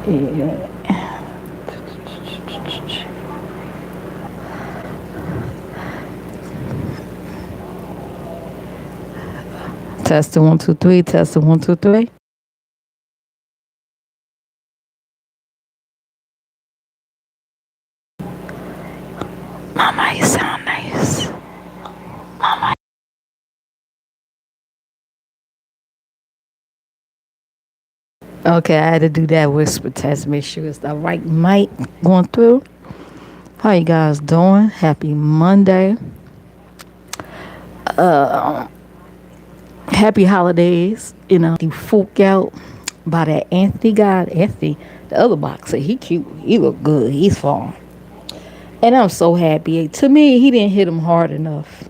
Yeah. Testing 1 2 3. Testing 1 2 3. Mama, you sound nice. Mama. Okay, I had to do that whisper test. Make sure it's the right mic going through. How you guys doing? Happy Monday. Happy holidays. The folk out by that Anthony guy. Anthony, the other boxer, he cute. He look good. He's fine. And I'm so happy. To me, he didn't hit him hard enough.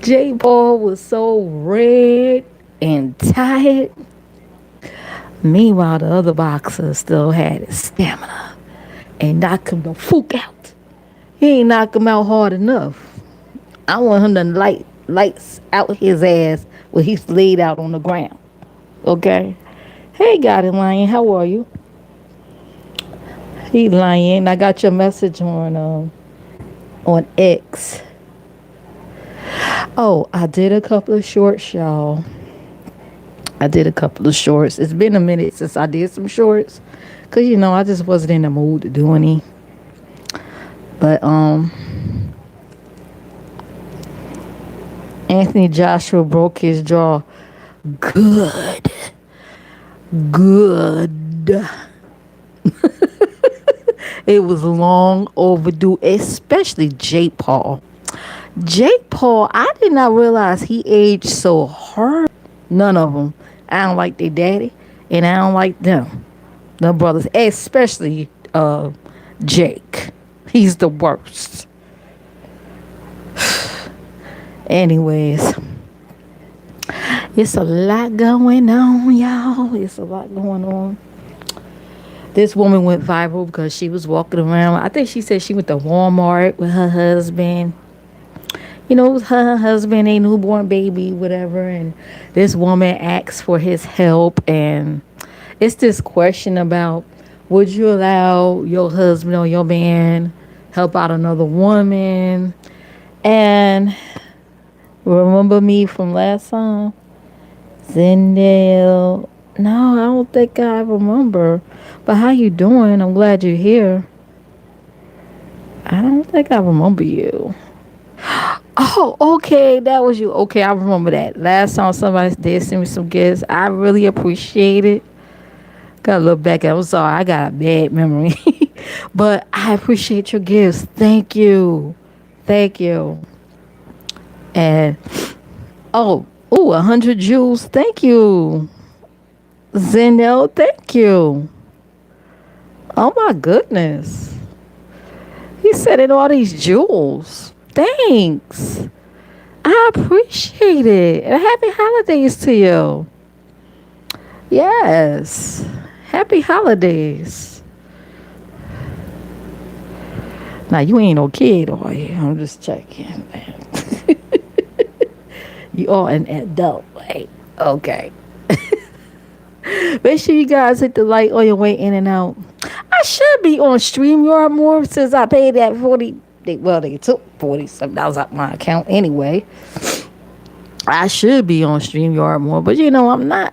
J. Paul was so red and tired. Meanwhile, the other boxer still had his stamina and knocked him the fuck out. He ain't knock him out hard enough. I want him to lights out his ass when he's laid out on the ground. Okay? Hey, God in Lion, how are you? He lying. I got your message on X. Oh, I did a couple of shorts, y'all. I did a couple of shorts. It's been a minute since I did some shorts. Cause I just wasn't in the mood to do any. But Anthony Joshua broke his jaw. Good. Good. It was long overdue, especially Jake Paul. Jake Paul, I did not realize he aged so hard. None of them. I don't like their daddy, and I don't like them. The brothers, especially Jake. He's the worst. Anyways, it's a lot going on, y'all. It's a lot going on. This woman went viral because she was walking around. I think she said she went to Walmart with her husband. It was her husband, a newborn baby, whatever. And this woman asked for his help. And it's this question about, would you allow your husband or your man help out another woman? And remember me from last time? Zendale. No, I don't think I remember. But how you doing? I'm glad you're here. I don't think I remember you. Oh, okay, that was you. Okay, I remember that. Last time somebody did send me some gifts. I really appreciate it. Gotta look back. I'm sorry, I got a bad memory. But I appreciate your gifts. Thank you. Thank you. And oh, 100 jewels. Thank you. Zenel, thank you. Oh my goodness. He said it all these jewels. Thanks. I appreciate it. And happy holidays to you. Yes. Happy holidays. Now you ain't no kid, are you? I'm just checking. You are an adult, right? Okay. Make sure you guys hit the like on your way in and out. I should be on StreamYard more since I paid that 40. They took 40 something dollars out my account anyway. I should be on StreamYard more, but I'm not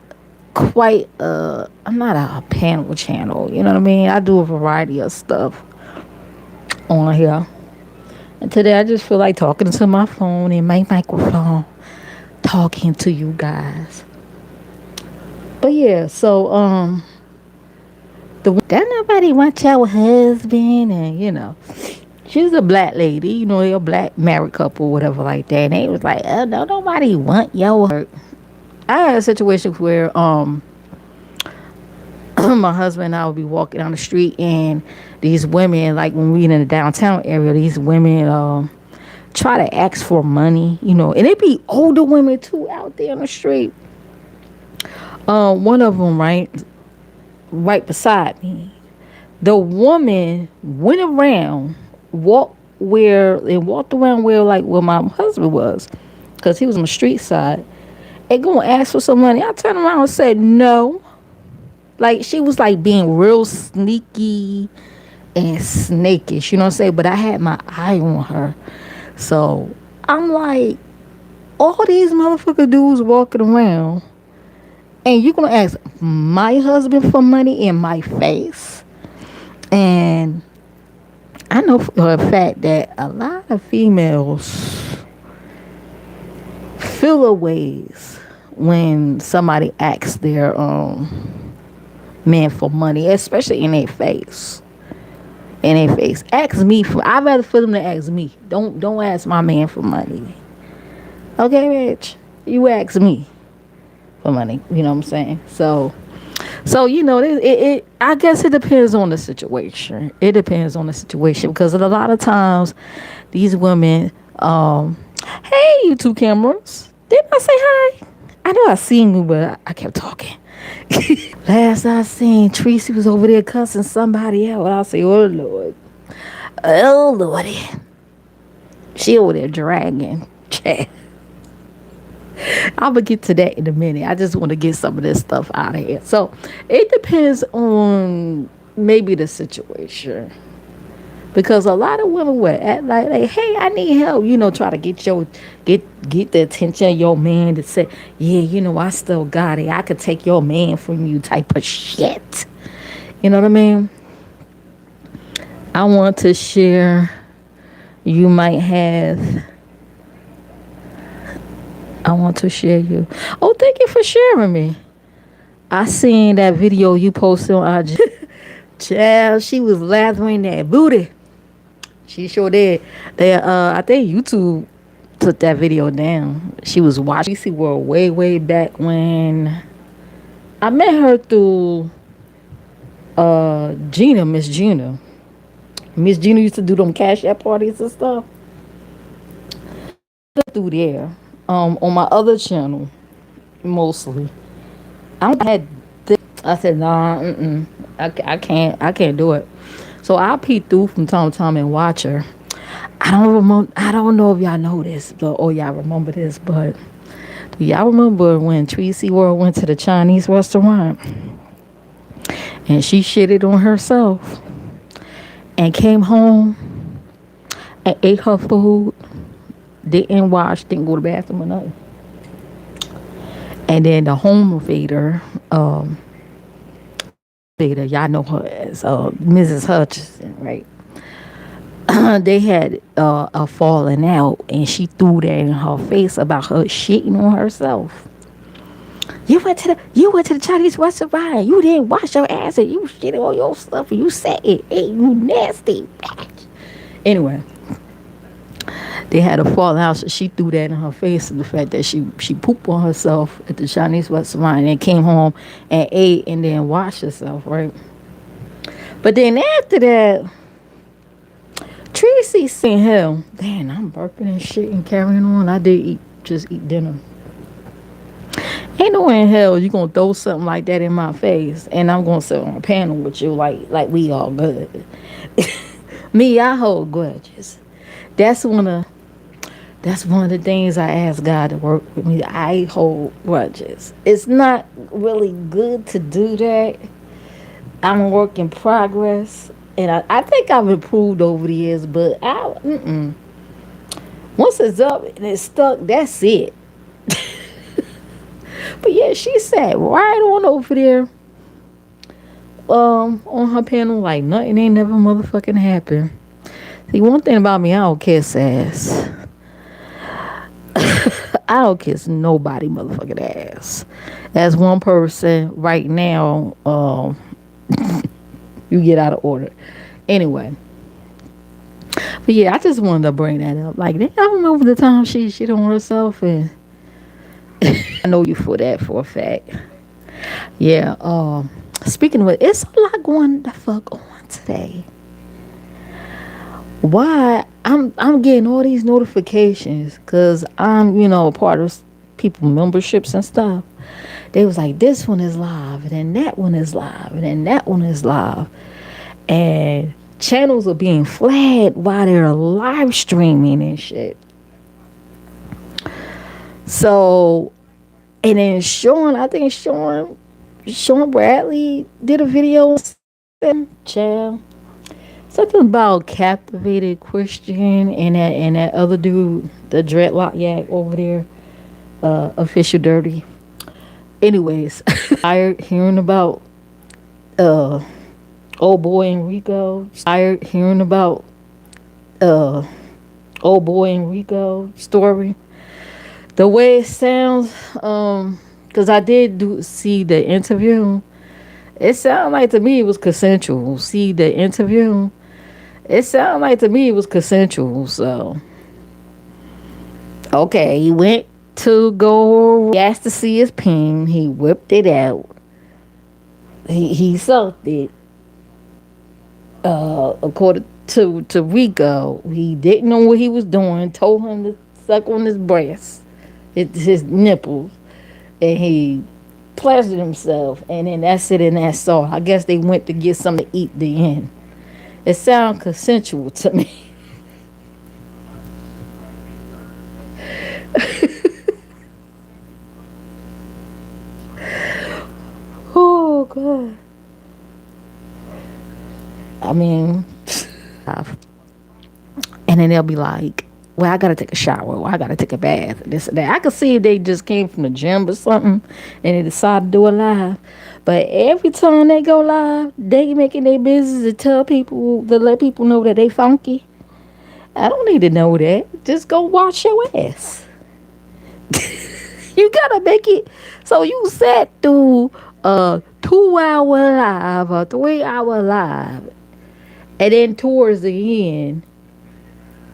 quite. I'm not a panel channel. You know what I mean? I do a variety of stuff on here. And today I just feel like talking to my phone and my microphone, talking to you guys. But yeah, so that nobody want your husband, and she's a black lady, they're a black married couple, whatever like that. And they was like, oh, no, nobody want your husband. I had a situation where my husband and I would be walking down the street, and these women, like when we in the downtown area, these women try to ask for money, and it be older women too out there on the street. One of them, right beside me, the woman went around, walked around where my husband was, because he was on the street side, and gonna ask for some money. I turned around and said no. Like she was like being real sneaky and snakish, you know what I'm saying? But I had my eye on her. So I'm like, all these motherfucker dudes walking around, and you gonna ask my husband for money in my face? And I know for a fact that a lot of females feel a ways when somebody asks their man for money, especially in their face. In their face. Ask me for. I'd rather for them to ask me. Don't ask my man for money. Okay, bitch. You ask me for money. You know what I'm saying? So you know, it I guess it depends on the situation. It depends on the situation because a lot of times these women, hey, you two cameras, didn't I say hi? I know I seen you, but I kept talking. Last I seen, Tracy was over there cussing somebody out. I say, oh Lord, oh Lordy, she over there dragging. I'm gonna get to that in a minute. I just want to get some of this stuff out of here. So it depends on maybe the situation. Because a lot of women would act like, hey, I need help. You know, try to get the attention of your man to say, yeah, you know, I still got it. I could take your man from you type of shit. You know what I mean? I want to share. You might have. I want to share you. Oh, thank you for sharing me. I seen that video you posted on IG. Child, she was lathering that booty. She sure did. I think YouTube took that video down. She was watching CC World way back when I met her through Gina, Miss Gina. Miss Gina used to do them cash app parties and stuff. Through there. On my other channel, mostly. I had this. I said, nah, I can't do it. So I peek through from time to time and watch her. I don't know if y'all know this, or y'all remember this, but do y'all remember when Tracy World went to the Chinese restaurant and she shitted on herself and came home and ate her food, didn't wash, didn't go to the bathroom or nothing. And then the home invader, y'all know her as Mrs. Hutchinson, right? They had a falling out, and she threw that in her face about her shitting on herself. You went to the Chinese restaurant. You didn't wash your ass, and you shitted on your stuff, and you said it. Hey, you nasty bitch. Anyway, they had a fallout, so she threw that in her face, and the fact that she pooped on herself at the Chinese restaurant and then came home and ate and then washed herself, right? But then after that, Tracy seen hell. Damn, I'm burping and shit and carrying on. I did just eat dinner. Ain't no way in hell you gonna throw something like that in my face and I'm gonna sit on a panel with you like we all good. Me, I hold grudges. That's one of the things I ask God to work with me. I hold grudges. It's not really good to do that. I'm a work in progress. And I think I've improved over the years, but once it's up and it's stuck, that's it. But yeah, she sat right on over there on her panel like nothing ain't never motherfucking happened. See, one thing about me, I don't kiss ass. I don't kiss nobody motherfucking ass. As one person right now, you get out of order. Anyway. But yeah, I just wanted to bring that up. Like, I remember the time she shit on herself, and I know you for that for a fact. Yeah, speaking of it, it's a lot going the fuck on today. Why I'm getting all these notifications because I'm, a part of people memberships and stuff. They was like, this one is live, and then that one is live, and then that one is live. And channels are being flagged while they're live streaming and shit. So, and then I think Sean Sean Bradley did a video child. Something about captivated Christian and that other dude, the dreadlock yak over there, official dirty. Anyways, tired hearing about uh old boy Enrico. Tired hearing about uh old boy Enrico story. The way it sounds, because I did see the interview. It sounded like to me it was consensual. See the interview. It sounded like to me it was consensual. So okay, he went to go. He asked to see his pin. He whipped it out. He sucked it. According to Rico, he didn't know what he was doing. Told him to suck on his breast, his nipples, and he pleasured himself. And then that's it, and that's all. I guess they went to get something to eat. The end. It sounds consensual to me. Oh God. I mean, and then they'll be like, well, I gotta take a shower, or I gotta take a bath, this and that. I could see if they just came from the gym or something and they decided to do it live. But every time they go live, they making their business to tell people, to let people know that they funky. I don't need to know that. Just go wash your ass. You gotta make it. So you sat through a 2 hour live, a 3 hour live, and then towards the end,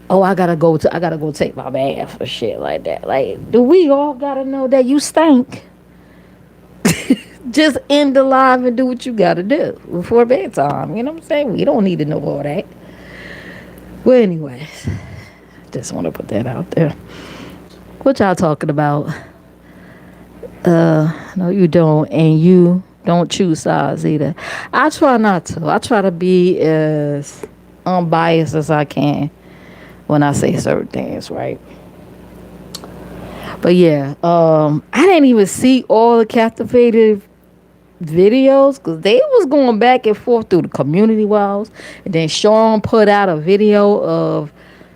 oh, I gotta go take my bath or shit like that. Like, do we all gotta know that you stink? Just end the live and do what you gotta do before bedtime. You know what I'm saying? We don't need to know all that. Well, anyways, just want to put that out there. What y'all talking about? No, you don't, and you don't choose sides either. I try not to. I try to be as unbiased as I can when I say certain things, right? But yeah, I didn't even see all the captivated videos because they was going back and forth through the community walls, and then Sean put out a video of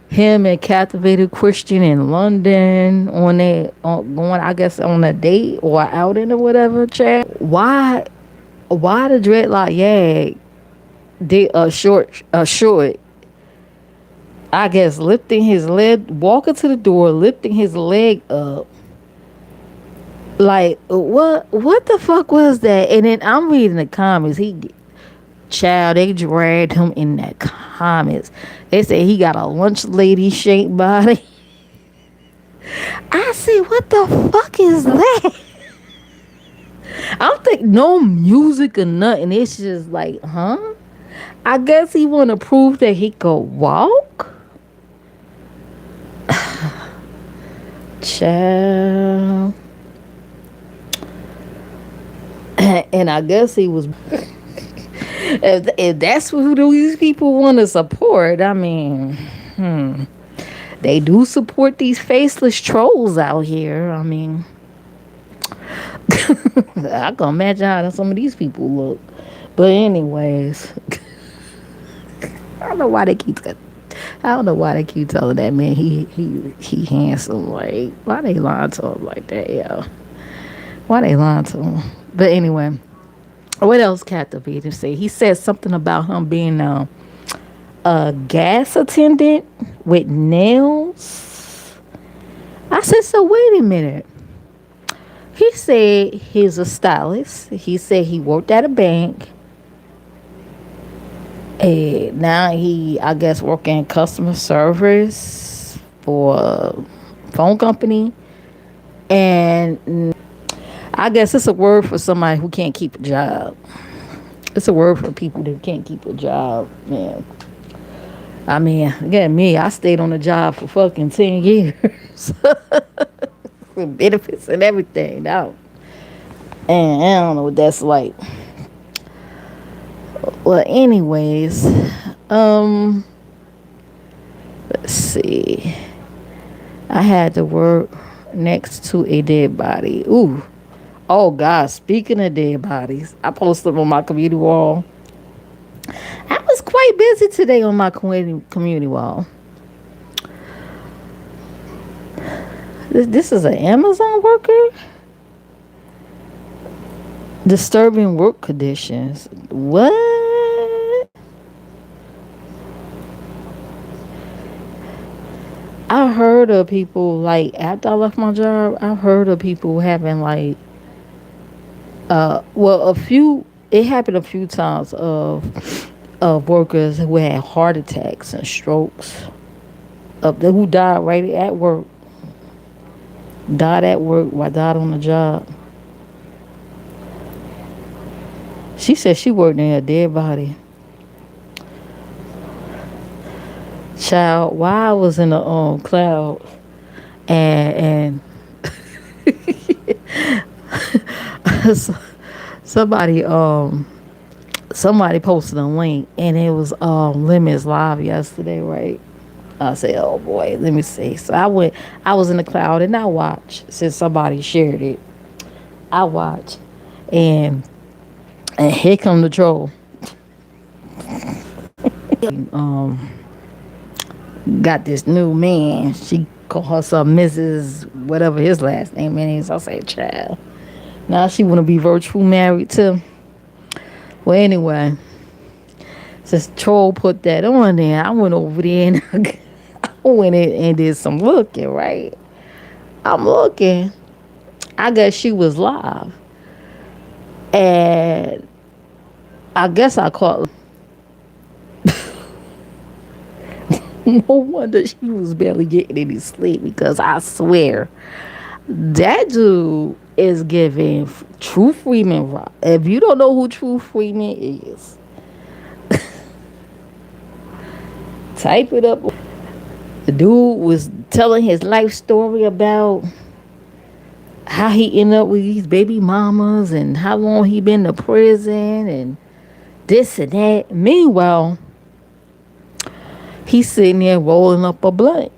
him and captivated Christian in London going, I guess, on a date or outing or whatever. Chat. Why the dreadlock yag did a short, I guess, lifting his leg, walking to the door, lifting his leg up. Like, what the fuck was that? And then I'm reading the comments. They dragged him in the comments. They said he got a lunch lady shaped body. I said, what the fuck is that? I don't think no music or nothing. It's just like, huh? I guess he want to prove that he could walk. Child. And I guess he was. If that's who these people want to support, I mean, they do support these faceless trolls out here. I mean, I can imagine how some of these people look. But anyways, I don't know why they keep. I don't know why they keep telling that man he handsome. Like, why they lying to him like that, yo? Why they lying to him? But anyway, what else captivated? Say he said something about him being a gas attendant with nails. I said, so wait a minute. He said he's a stylist. He said he worked at a bank. And now he, I guess, working customer service for a phone company. And I guess it's a word for somebody who can't keep a job. It's a word for people that can't keep a job, man. I mean, again, me, I stayed on the job for fucking 10 years. With benefits and everything. Now, and I don't know what that's like. Well, anyways, let's see. I had to work next to a dead body. Ooh. Oh God, speaking of dead bodies, I posted on my community wall. I was quite busy today on my community wall. This is an Amazon worker. Disturbing work conditions. What? I heard of people like after I left my job. I heard of people having like, well, a few. It happened a few times of workers who had heart attacks and strokes. Who died right at work. Died at work. Or died on the job. She said she worked in a dead body. Child, while I was in the cloud and somebody somebody posted a link and it was Lemons Live yesterday, right? I said, oh boy, let me see. So I was in the cloud and I watched since somebody shared it. I watched and here come the troll. Um got this new man. She called herself Mrs. whatever his last name is. I say, child. Now she want to be virtual married too. Well, anyway, since Troll put that on there, I went over there and I went in and did some looking, right? I'm looking. I guess she was live. And I guess I caught. No wonder she was barely getting any sleep because I swear that dude is giving True Freeman rock. If you don't know who True Freeman is, type it up. The dude was telling his life story about how he ended up with these baby mamas and how long he been to prison and this and that. Meanwhile, he's sitting there rolling up a blunt.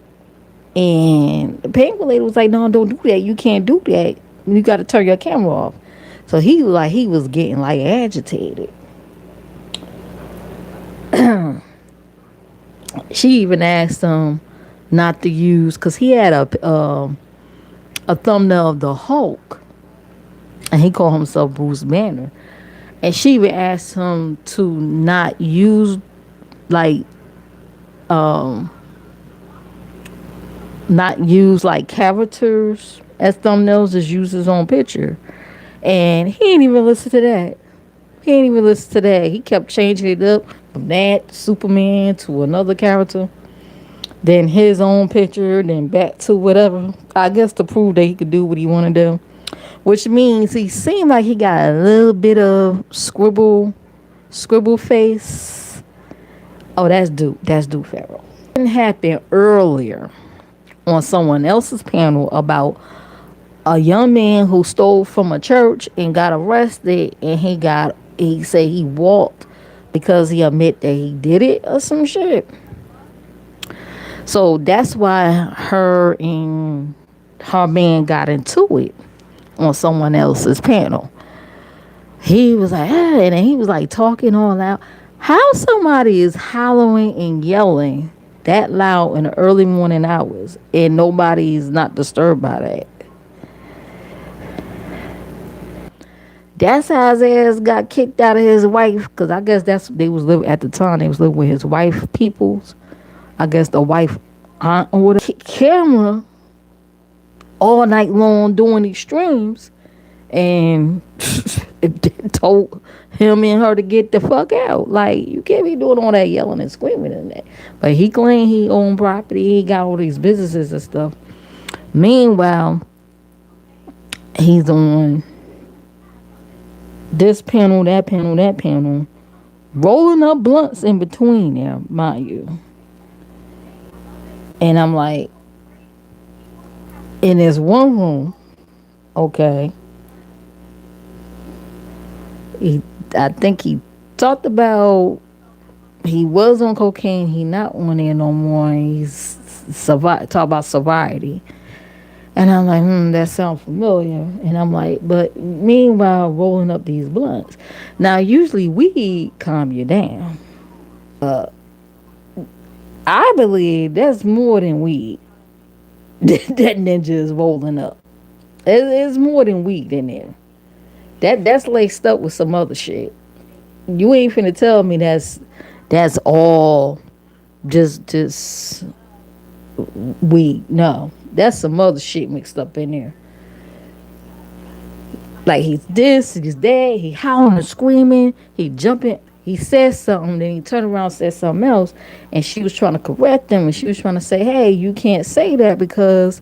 And the penguin lady was like, no, don't do that. You can't do that. You got to turn your camera off. So he was getting like agitated. She even asked him not to use, because he had a thumbnail of the Hulk. And he called himself Bruce Banner. And she even asked him to not use like not use like characters as thumbnails, just use his own picture. And he didn't even listen to that. He didn't even listen to that. He kept changing it up from that Superman to another character, then his own picture, then back to whatever. I guess to prove that he could do what he want to do. Which means he seemed like he got a little bit of scribble face. Oh, that's Duke. That's Duke Farrell. It happened earlier on someone else's panel about a young man who stole from a church and got arrested, and he said he walked because he admit that he did it or some shit. So that's why her and her man got into it on someone else's panel. He was like, and then he was like talking all out. How somebody is hollering and yelling that loud in the early morning hours and nobody's not disturbed by that? That's how his ass got kicked out of his wife, because I guess that's they was living at the time. They was living with his wife peoples. I guess the wife aunt or the camera all night long doing these streams, and it told him and her to get the fuck out. Like, you can't be doing all that yelling and screaming and that. But he claimed he owned property. He got all these businesses and stuff. Meanwhile, he's on this panel, that panel, that panel, rolling up blunts in between there, mind you. And I'm like, in this one room, okay, I think he talked about he was on cocaine. He not on there no more. He's talk about sobriety. And I'm like, that sounds familiar. And I'm like, but meanwhile, rolling up these blunts. Now, usually weed calm you down. I believe that's more than weed that ninja is rolling up. It's more than weed in there. That's laced up with some other shit. You ain't finna tell me that's all just weed. No, that's some other shit mixed up in there. Like he's this, he's that, he howling and screaming, he jumping. He says something, then he turned around and said something else, and she was trying to correct him, and she was trying to say, "Hey, you can't say that because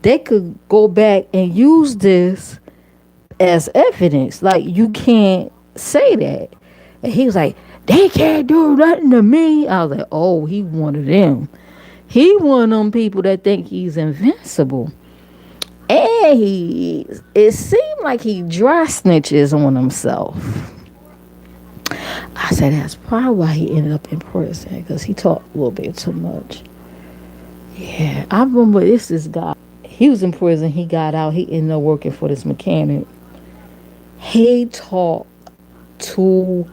they could go back and use this as evidence. Like you can't say that." And he was like, "They can't do nothing to me." I was like, "Oh, he one of them. He one of them people that think he's invincible." And it seemed like he dry snitches on himself. I said that's probably why he ended up in prison because he talked a little bit too much. Yeah, I remember this guy. He was in prison. He got out. He ended up working for this mechanic. He talked too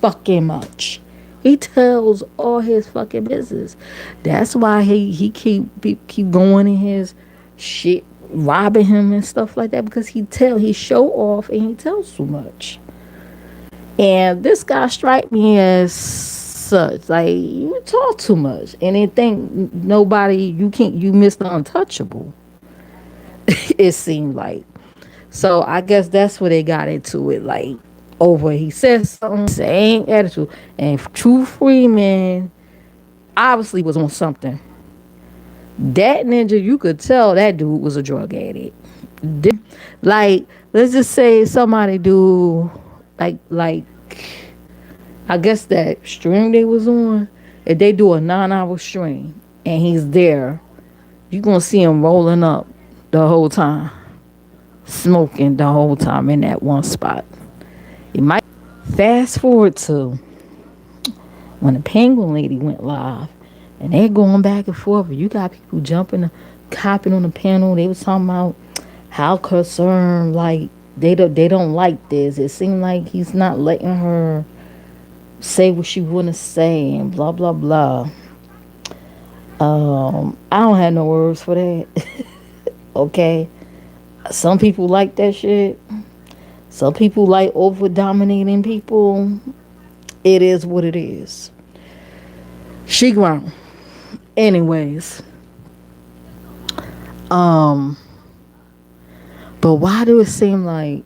fucking much. He tells all his fucking business. That's why he keep going in his shit, robbing him and stuff like that because he show off and he tells too much. And this guy strike me as such. Like you talk too much and then think nobody you miss the untouchable. It seemed like. So I guess that's where they got into it. Like over he says something, same attitude. And True Freeman obviously was on something. That ninja, you could tell that dude was a drug addict. Like, let's just say somebody do like I guess that string they was on, if they do a 9-hour string and he's there, you gonna see him rolling up the whole time. Smoking the whole time in that one spot. You might fast forward to when the Penguin Lady went live and they're going back and forth. You got people jumping, hopping on the panel. They was talking about how concerned, like they don't like this. It seemed like he's not letting her say what she want to say and blah blah blah. I don't have no words for that. Okay, some people like that shit. Some people like over dominating people. It is what it is. She grown. Anyways. But why do it seem like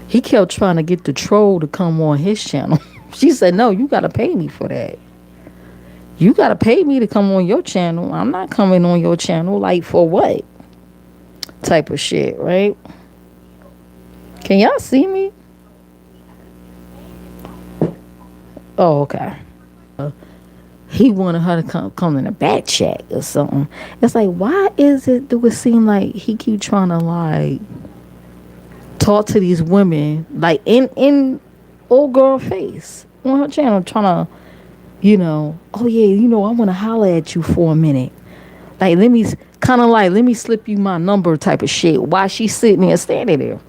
he kept trying to get the troll to come on his channel? She said, no, you gotta pay me for that. You gotta pay me to come on your channel. I'm not coming on your channel. Like for what? Type of shit, right? Can y'all see me? Oh, okay. He wanted her to come in a back chat or something. It's like, why do it seem like he keep trying to like talk to these women like in old girl face on her channel, trying to, oh yeah, I want to holler at you for a minute. Like let me slip you my number type of shit. While she's sitting there standing there.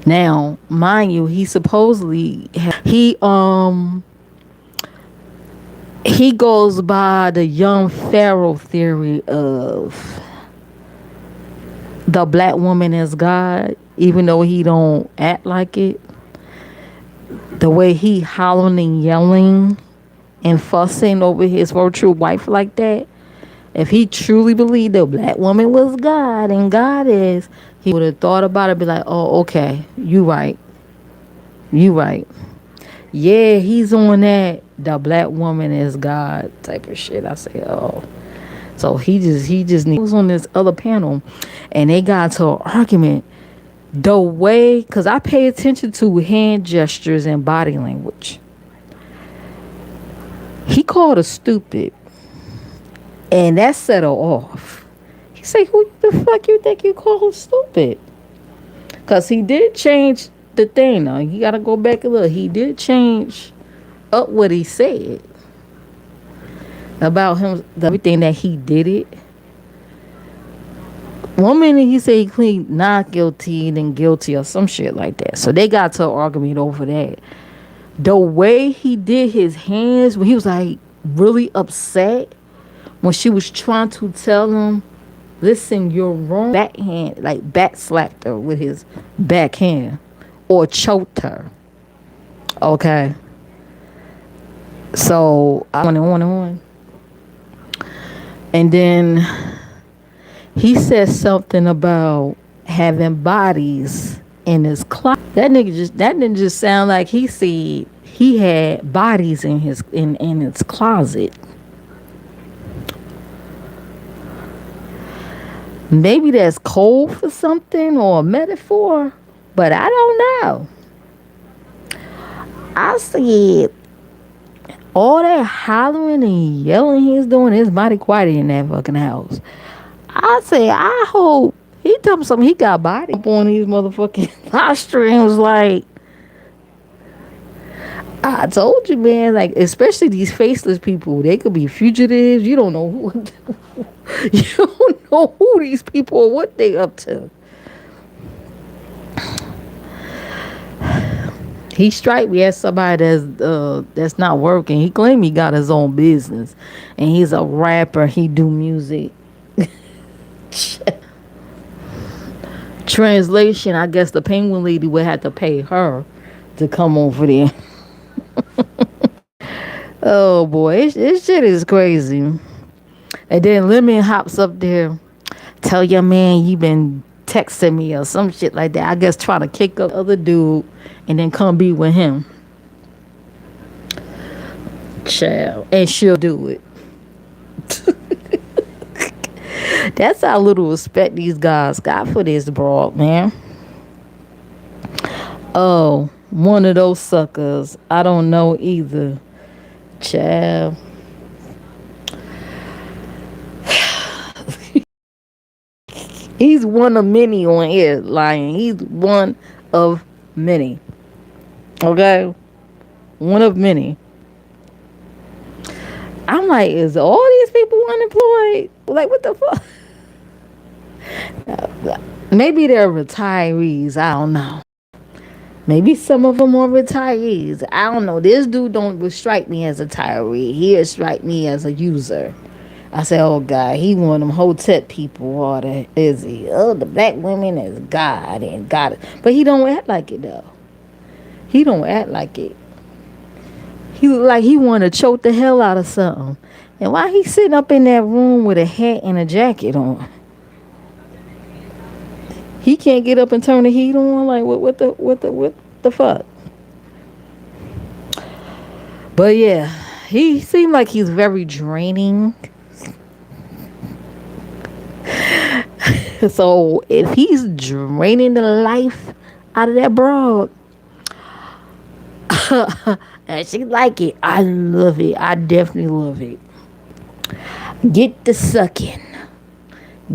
Now, mind you, he supposedly he goes by the young pharaoh theory of the black woman as God, even though he don't act like it. The way he hollering and yelling and fussing over his virtual wife like that. If he truly believed the black woman was God and God is, he would have thought about it, be like, oh, okay, you right. Yeah, he's on that the black woman is God type of shit. I say, oh. So he was on this other panel and they got into an argument. The way, because I pay attention to hand gestures and body language. He called her stupid. And that set her off. He said, who the fuck you think you call her stupid? Because he did change the thing now. You got to go back and look. He did change up what he said. about him, everything that he did it. One minute he said he cleaned not guilty, then guilty or some shit like that. So they got to an argument over that. The way he did his hands, when he was like really upset, when she was trying to tell him, listen, you're wrong. Backhand, like back slapped her with his backhand or choked her. Okay. So I went on and on. And then he said something about having bodies in his closet. That didn't just sound like he said he had bodies in his closet. Maybe that's code for something or a metaphor, but I don't know. I said all that hollering and yelling he's doing, his mighty quiet in that fucking house. I say, I hope he told me something. He got body up on these motherfucking live streams. Like, I told you, man. Like, especially these faceless people, they could be fugitives. You don't know who. You don't know who these people are, what they up to. He strike me as somebody that's not working. He claimed he got his own business, and he's a rapper. He do music. Translation: I guess the penguin lady would have to pay her to come over there. Oh boy, this shit is crazy. And then Lemon hops up there, tell your man you been texting me or some shit like that. I guess trying to kick up the other dude and then come be with him. Child. And she'll do it. That's how little respect these guys got for this broad, man. Oh, one of those suckers. I don't know either. Child. He's one of many on here lying. He's one of many. Okay? One of many. I'm like, is all these people unemployed? Like, what the fuck? Maybe they're retirees. I don't know. Maybe some of them are retirees. I don't know. This dude don't strike me as a retiree. He strike me as a user. I say, oh God, he one of them hotep people. Or that is he? Oh, the black women is God and God. But he don't act like it though. He don't act like it. He look like he want to choke the hell out of something. And why he sitting up in that room with a hat and a jacket on? He can't get up and turn the heat on. Like what the fuck? But yeah, he seemed like he's very draining. So if he's draining the life out of that broad, and she like it, I love it. I definitely love it. Get the sucking.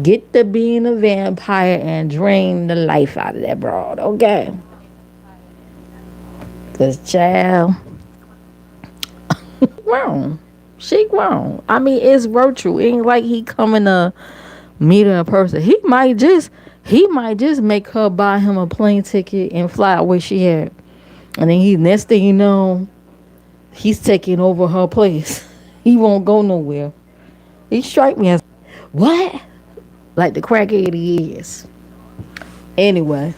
Get the being a vampire and drain the life out of that broad, okay? Cause child, grown. She grown. I mean, it's virtual. It ain't like he coming to meet her in person. He might just make her buy him a plane ticket and fly where she at. And then next thing you know, he's taking over her place. He won't go nowhere. He strike me as what? Like the crackhead he is. Anyway.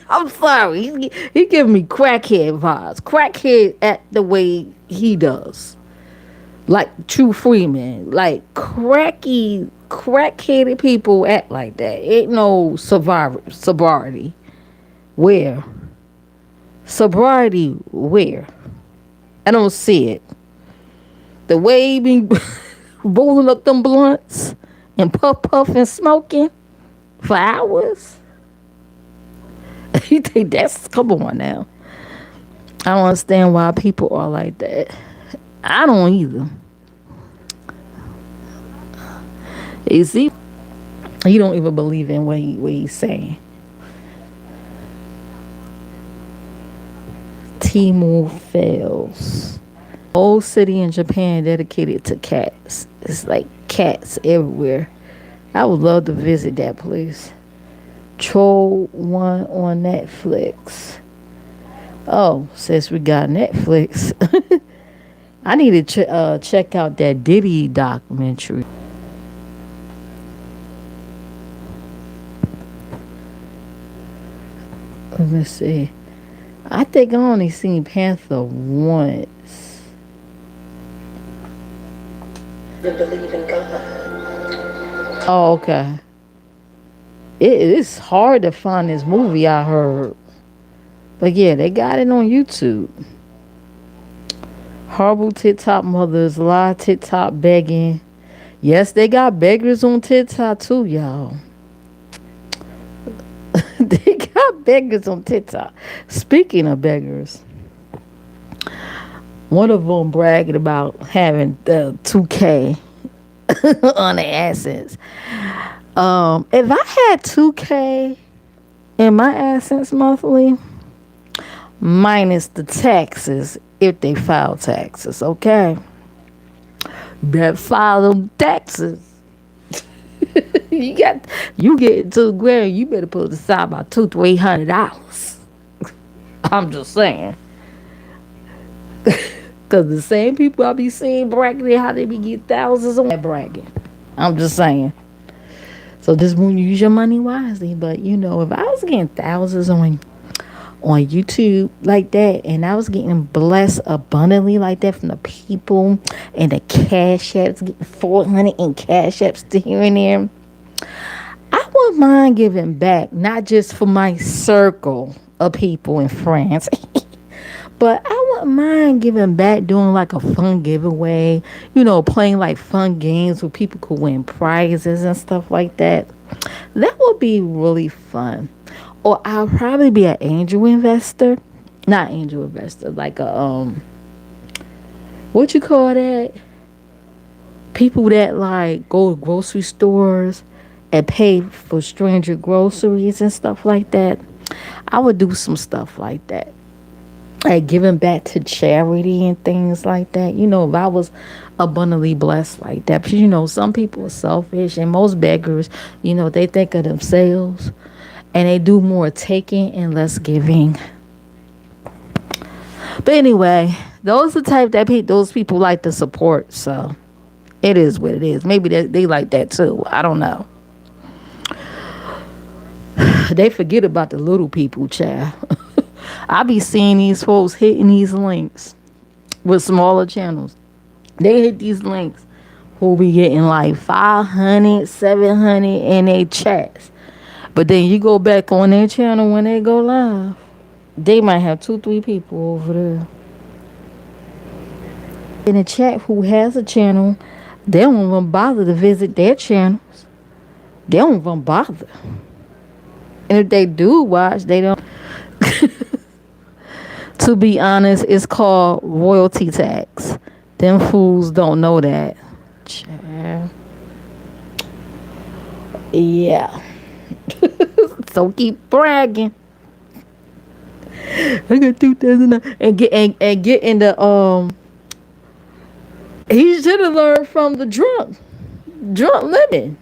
I'm sorry. He giving me crackhead vibes. Crackhead act the way he does. Like True Freeman. Like crackheaded people act like that. Ain't no sobriety. Where? Sobriety where? I don't see it. The way he be rolling up them blunts and puff and smoking for hours. You think that's, come on now. I don't understand why people are like that. I don't either. You see, he don't even believe in what he's saying. Timu fails. Whole city in Japan dedicated to cats. It's like cats everywhere. I would love to visit that place. Troll one on Netflix. Oh, since we got Netflix, I need to check out that Diddy documentary. Let me see. I think I only seen Panther once. You believe in God? Oh, okay. It's hard to find this movie, I heard. But yeah, they got it on YouTube. Horrible TikTok mothers, live TikTok begging. Yes, they got beggars on TikTok too, y'all. They got beggars on TikTok. Speaking of beggars, one of them bragging about having the 2K on their assets. If I had 2K in my assets monthly, minus the taxes, if they file taxes, okay? Better file them taxes. you get $2,000, you better put aside about $200-$300. I'm just saying. Cause the same people I be seeing bragging how they be getting thousands on that bragging. I'm just saying. So just when you use your money wisely. But if I was getting thousands on YouTube like that, and I was getting blessed abundantly like that from the people and the cash apps, getting 400 in cash apps to here and there, I wouldn't mind giving back, not just for my circle of people and friends, but I wouldn't mind giving back, doing like a fun giveaway, playing like fun games where people could win prizes and stuff like that. That would be really fun. Or I'll probably be an angel investor. Not angel investor, like a what you call that? People that like go to grocery stores and pay for stranger groceries and stuff like that. I would do some stuff like that. Like giving back to charity and things like that. If I was abundantly blessed like that. But some people are selfish, and most beggars, they think of themselves. And they do more taking and less giving. But anyway, those are the type that those people like to support. So it is what it is. Maybe they like that too. I don't know. They forget about the little people, child. I be seeing these folks hitting these links with smaller channels. They hit these links who be getting like 500, 700 in their chats. But then you go back on their channel when they go live, they might have 2-3 people over there in the chat who has a channel. They don't even bother to visit their channels. They don't even bother. And if they do watch, they don't. To be honest, it's called royalty tax. Them fools don't know that. Yeah. So keep bragging. I got 2,000 and get in the He should have learned from the drunk living.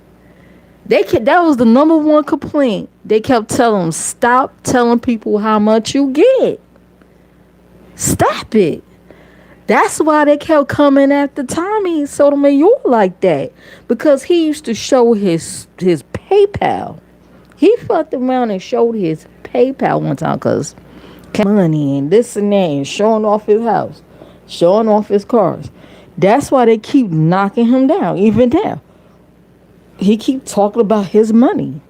That was the number one complaint. They kept telling them, stop telling people how much you get. Stop it. That's why they kept coming after Tommy Sotomayor like that, because he used to show his PayPal. He fucked around and showed his PayPal one time because money and this and that, and showing off his house, showing off his cars. That's why they keep knocking him down. Even now, he keep talking about his money.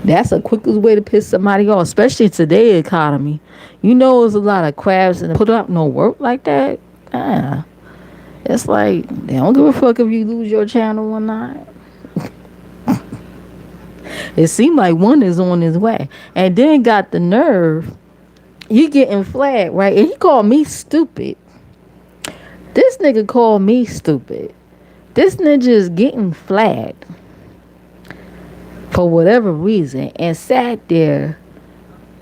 That's the quickest way to piss somebody off, especially in today's economy. There's a lot of crabs and put up no work like that. It's like they don't give a fuck if you lose your channel or not. It seemed like one is on his way, and then got the nerve. He getting flagged, right? And he called me stupid. This nigga called me stupid. This ninja is getting flagged for whatever reason, and sat there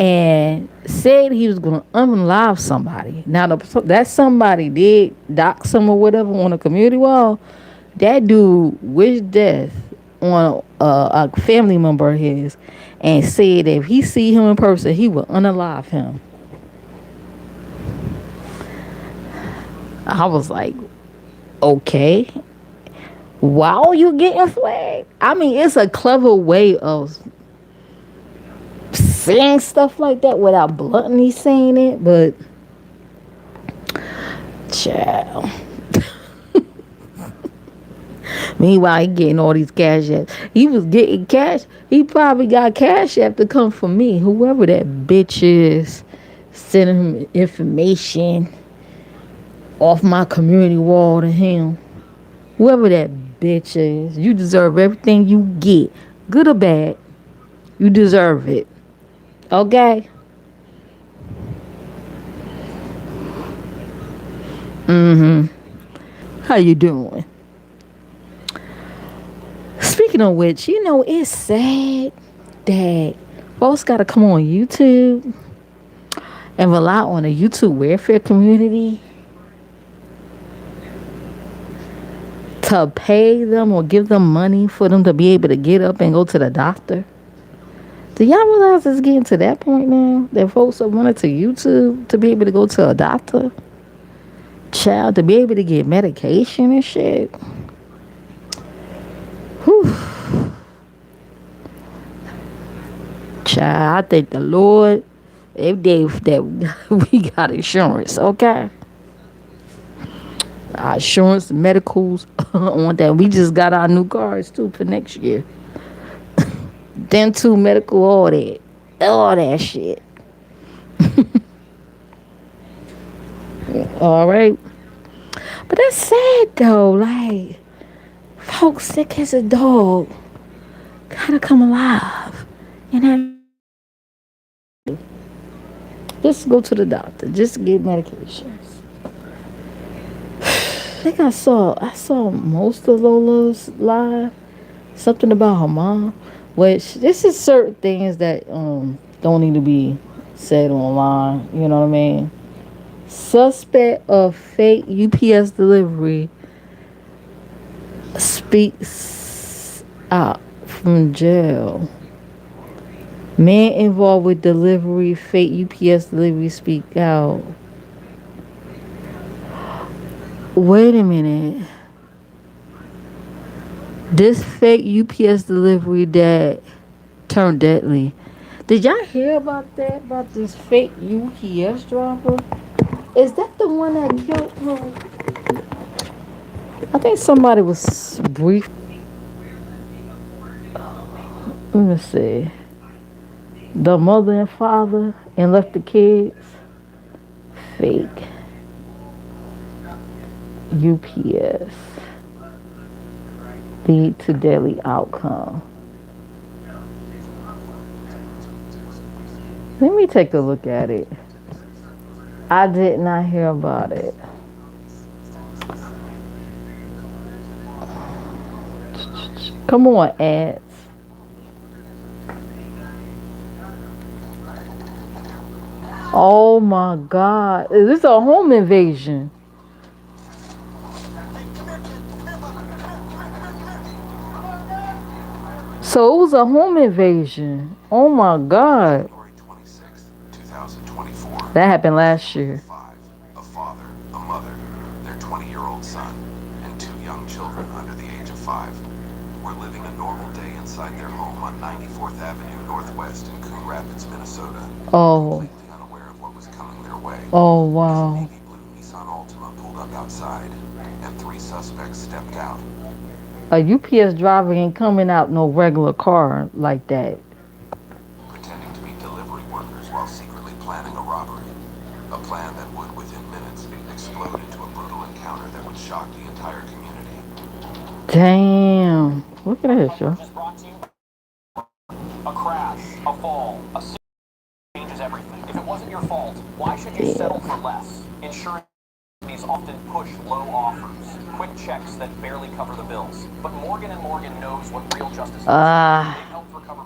and said he was going to unalive somebody. Now, that somebody did dox him or whatever on a community wall. That dude wished death on a family member of his and said that if he see him in person, he would unalive him. I was like, okay, wow, you getting flagged? I mean, it's a clever way of saying stuff like that without bluntly saying it, but child. Meanwhile, he getting all these cash apps. He was getting cash. He probably got cash app to come from me. Whoever that bitch is, sending him information off my community wall to him. Whoever that bitch is, you deserve everything you get, good or bad. You deserve it. Okay? How you doing? Speaking of which, it's sad that folks got to come on YouTube and rely on a YouTube welfare community to pay them or give them money for them to be able to get up and go to the doctor. Do y'all realize it's getting to that point now? That folks are running to YouTube to be able to go to a doctor? Child, to be able to get medication and shit. Whew. Child, I thank the Lord every day that we got insurance, okay? Our insurance, medicals on that. We just got our new cars too for next year. Dental, medical, all that shit. All right. But that's sad though. Like, folks sick as a dog gotta come alive and have, just go to the doctor, just get medications. I think I saw most of Lola's live. Something about her mom, which this is certain things that don't need to be said online. You know what I mean? Suspect of fake UPS delivery speaks out from jail. Man involved with delivery, fake UPS delivery speak out. Wait a minute. This fake UPS delivery that turned deadly. Did y'all hear about that? About this fake UPS driver? Is that the one that killed her? I think somebody was brief. Let me see. The mother and father and left the kids. Fake UPS lead to deadly outcome. Let me take a look at it. I did not hear about it. Come on, ads. Oh my God. Is this a home invasion? So it was a home invasion. Oh my God. That happened last year. A father, a mother, their 20-year-old son, and 2 young children under the age of 5 were living a normal day inside their home on 94th Avenue Northwest in Coon Rapids, Minnesota. Oh. Completely unaware of what was coming their way. Oh wow. As a navy blue Nissan Altima pulled up outside, and 3 suspects stepped out. A UPS driver ain't coming out no regular car like that. Pretending to be delivery workers while secretly planning a robbery. A plan that would, within minutes, explode into a brutal encounter that would shock the entire community. Damn. Look at that, show. A crash, a fall, a situation changes everything. If it wasn't your fault, why should you settle for less? Insurance companies often push low offers, quick checks that barely cover the bills. But Morgan & Morgan knows what real justice is. They help recover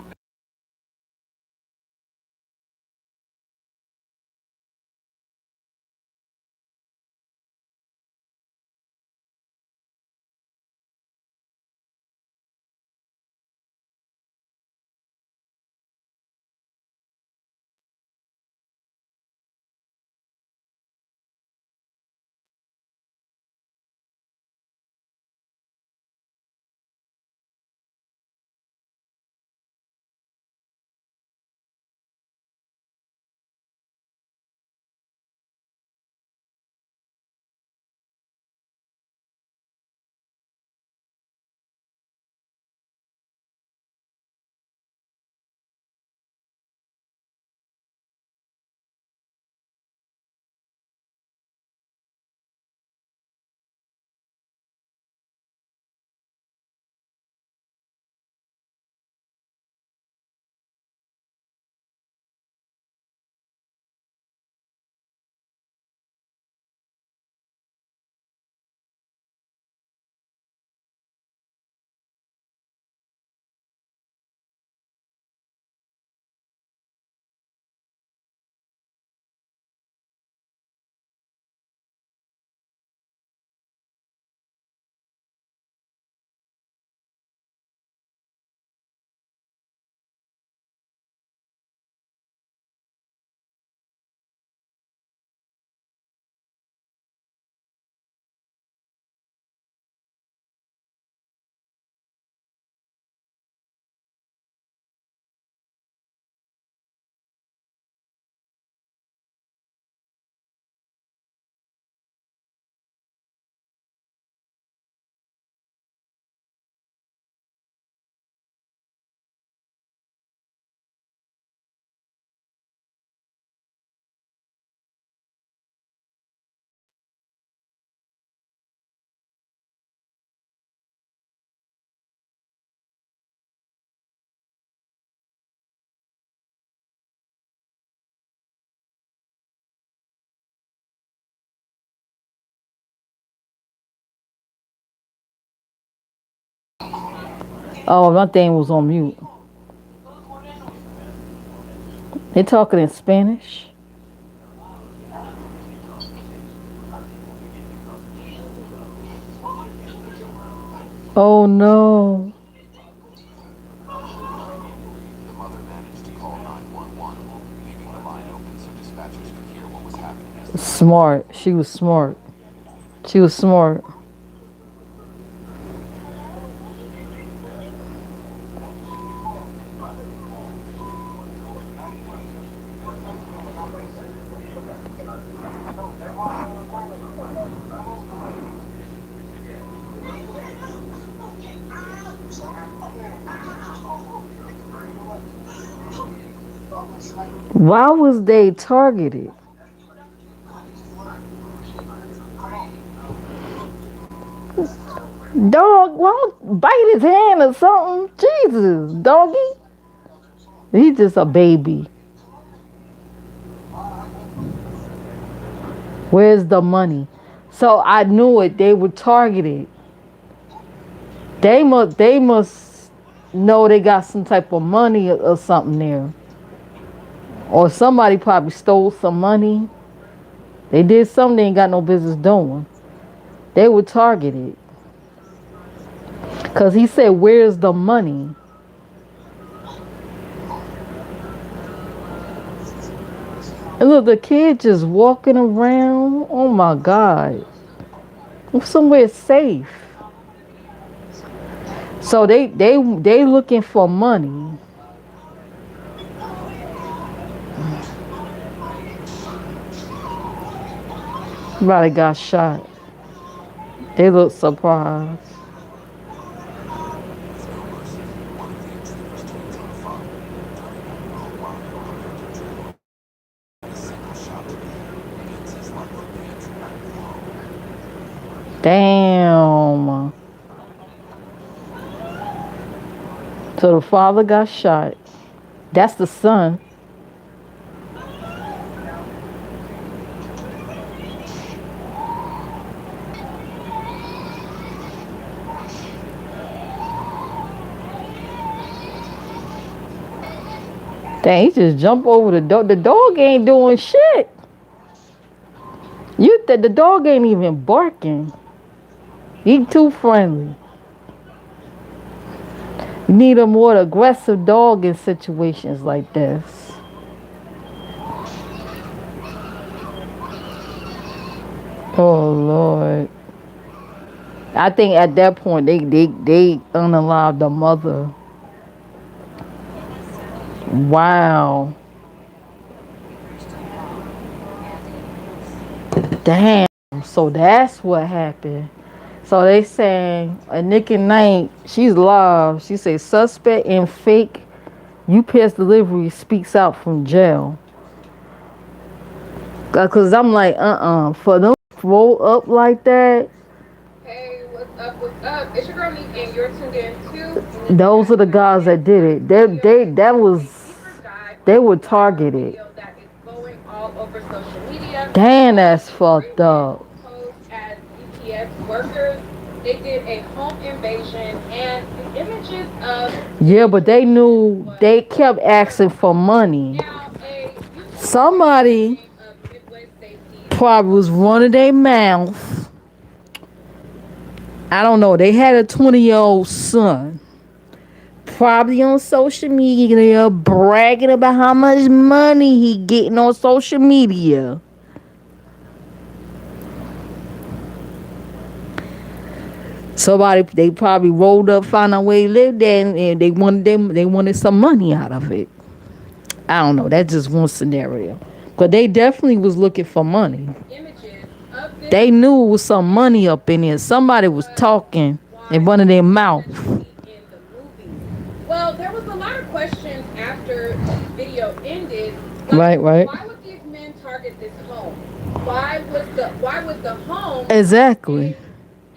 Oh, my thing was on mute. They talking in Spanish. Oh no. The mother managed to call 911, leaving the line open so dispatchers could hear what was happening as the fire Smart. She was smart. She was smart. Why was they targeted? Dog, why don't bite his hand or something? Jesus, doggy. He's just a baby. Where's the money? So I knew it. They were targeted. They must know they got some type of money or something there. Or somebody probably stole some money. They did something they ain't got no business doing. They were targeted. Cause he said, where's the money? And look, the kid just walking around. Oh my God. Somewhere safe. So they looking for money. Somebody got shot. They look surprised. with no mercy. One of the intruders turns on the father. 39-year-old Mario Alberto a single shot to the head ends his life in the entry room of the home. Damn. So the father got shot. That's the son. Dang, he just jumped over the dog. The dog ain't doing shit. The dog ain't even barking. He too friendly. You need a more aggressive dog in situations like this. Oh Lord. I think at that point they unalived the mother. Wow. Damn. So that's what happened. So they saying Nick and Knight, she's live. She say suspect in fake UPS delivery speaks out from jail. Cause I'm like, for them to roll up like that. Hey, what's up? What's up? It's your girl Neek, and you're tuned in to Those are the guys that did it. They were targeted. that is going all over social media. Damn, that's fucked up. Posed as UPS workers. They did a home invasion, and the images of Yeah, but they knew they kept asking for money. now a Somebody of Midwest Safety. probably was running their mouth. I don't know. They had a 20-year-old son. Probably on social media bragging about how much money he getting on social media. Somebody they probably rolled up, found out where he lived there, and they wanted some money out of it. I don't know. That's just one scenario. But they definitely was looking for money. Images of this They knew it was some money up in here. Somebody was talking in one of their mouth. in the movie. Well, there was a lot of questions after the video ended. Like, Right. why would these men target this home? Why would the home Exactly.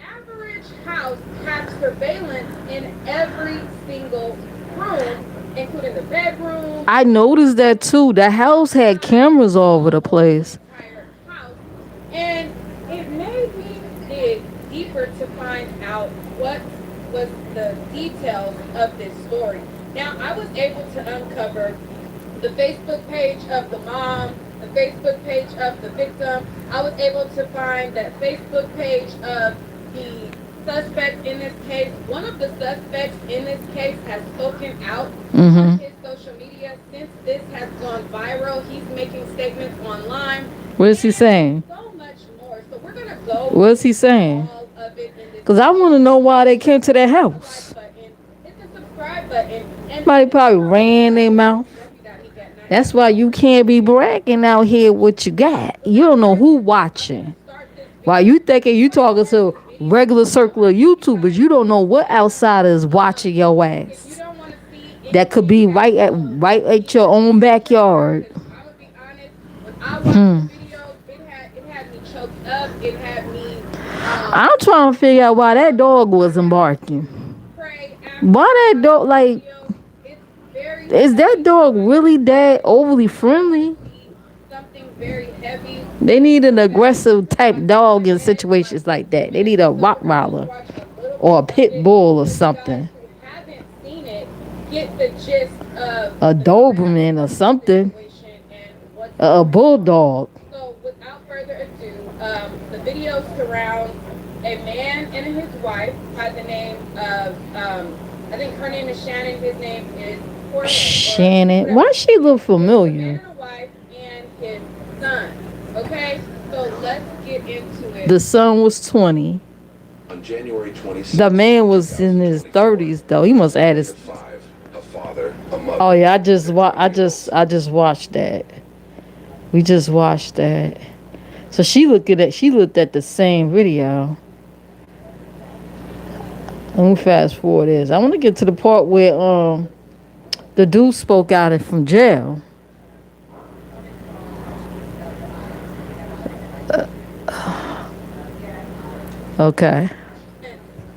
average house have surveillance in every single room, including the bedroom, I noticed that too. The house had cameras all over the place. entire house? And it made me dig deeper to find out what was us the details of this story. Now, I was able to uncover the Facebook page of the mom, the Facebook page of the victim. I was able to find that Facebook page of the suspect in this case. One of the suspects in this case has spoken out on his social media since this has gone viral. He's making statements online. What is he saying? So much more. So we're gonna go What is he saying? all of it in this. Because I want to know why they came to their house. Hit the subscribe button. And Somebody probably ran their mouth. That's why you can't be bragging out here what you got. You don't know who watching. Why you thinking you talking to regular circle of YouTubers, you don't know what outsiders watching your ass. That could be right at your own backyard. I would be honest, when I watched the video, it had me choked up. It had me I'm trying to figure out why that dog wasn't barking. pray after Why that dog, like, video. It's very is that dog really that overly friendly? something very heavy. They need an aggressive type dog in situations like that. They need a Rottweiler or a pit bull or something. Who haven't seen it, get the gist of A Doberman or something. situation and what's A bulldog. So, without further ado, the video surrounds a man and his wife by the name of, I think her name is Shannon, his name is Jorge. Shannon. Why she look Man familiar? and a wife and his son. Okay? So, let's get into it. The son was 20. On January 26th, The man was in his 30s though. He must add his. 5, a father, a mother. Oh yeah, I just watched that. We just watched that. So she looked at the same video. Let me fast forward this. I want to get to the part where the dude spoke out from jail. Okay.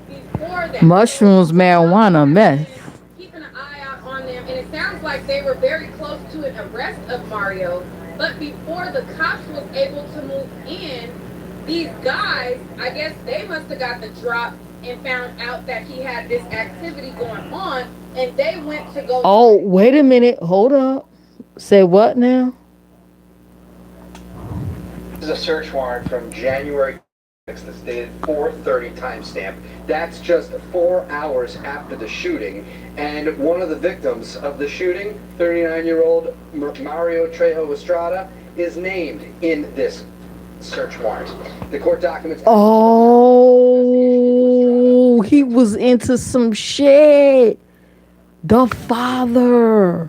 Before that, Mushrooms, marijuana, meth. keeping an eye out on them, and it sounds like they were very close to an arrest of Mario. But before the cops was able to move in, these guys, I guess they must have got the drop and found out that he had this activity going on, and they went to go. Oh, wait a minute. Hold up. Say what now? This is a search warrant from January 6th that's dated 4:30 timestamp. That's just 4 hours after the shooting. And one of the victims of the shooting, 39-year-old Mario Trejo Estrada, is named in this search warrant. The court documents. Oh, he was into some shit. The father.